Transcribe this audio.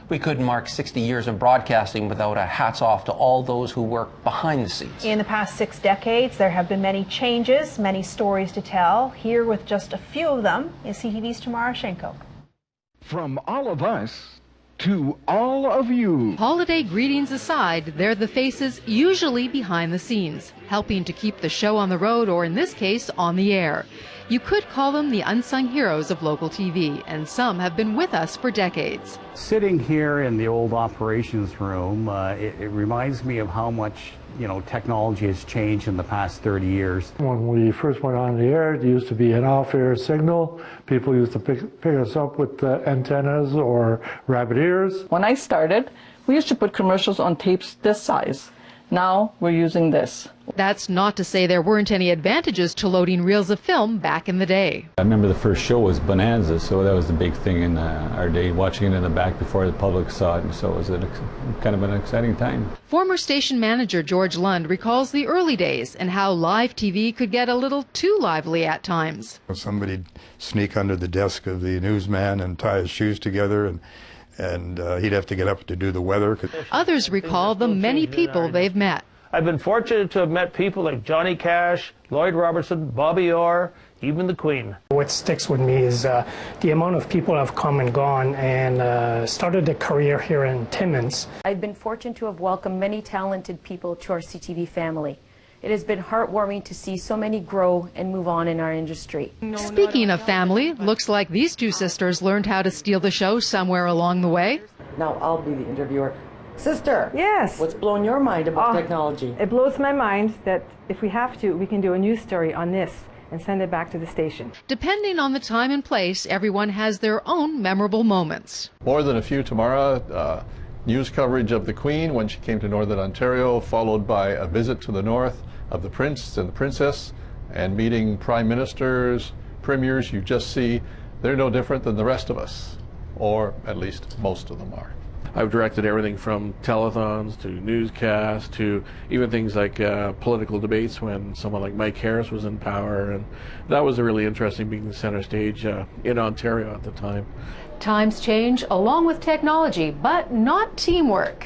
We couldn't mark 60 years of broadcasting without a hats off to all those who work behind the scenes. In the past 6 decades, there have been many changes, many stories to tell. Here with just a few of them is CTV's Tamara Shenko. From all of us to all of you. Holiday greetings aside, they're the faces usually behind the scenes, helping to keep the show on the road, or in this case, on the air. You could call them the unsung heroes of local TV, and some have been with us for decades. Sitting here in the old operations room, it reminds me of how much, technology has changed in the past 30 years. When we first went on the air, it used to be an off-air signal. People used to pick us up with antennas or rabbit ears. When I started, we used to put commercials on tapes this size. Now we're using this. That's not to say there weren't any advantages to loading reels of film back in the day. I remember the first show was Bonanza, so that was the big thing in our day, watching it in the back before the public saw it, and so it was kind of an exciting time. Former station manager George Lund recalls the early days and how live TV could get a little too lively at times. Somebody'd sneak under the desk of the newsman and tie his shoes together, and he'd have to get up to do the weather. Others recall the many people they've met. I've been fortunate to have met people like Johnny Cash, Lloyd Robertson, Bobby Orr, even the Queen. What sticks with me is the amount of people have come and gone and started a career here in Timmins. I've been fortunate to have welcomed many talented people to our CTV family. It has been heartwarming to see so many grow and move on in our industry. Speaking of family, looks like these two sisters learned how to steal the show somewhere along the way. Now I'll be the interviewer. Sister, yes. What's blown your mind about technology? It blows my mind that if we have to, we can do a news story on this and send it back to the station. Depending on the time and place, everyone has their own memorable moments. More than a few, Tamara. News coverage of the Queen when she came to Northern Ontario, followed by a visit to the north of the Prince and the Princess, and meeting prime ministers, premiers. You just see they're no different than the rest of us, or at least most of them are. I've directed everything from telethons to newscasts to even things like political debates when someone like Mike Harris was in power, and that was really interesting, being the center stage in Ontario at the time. Times change along with technology, but not teamwork.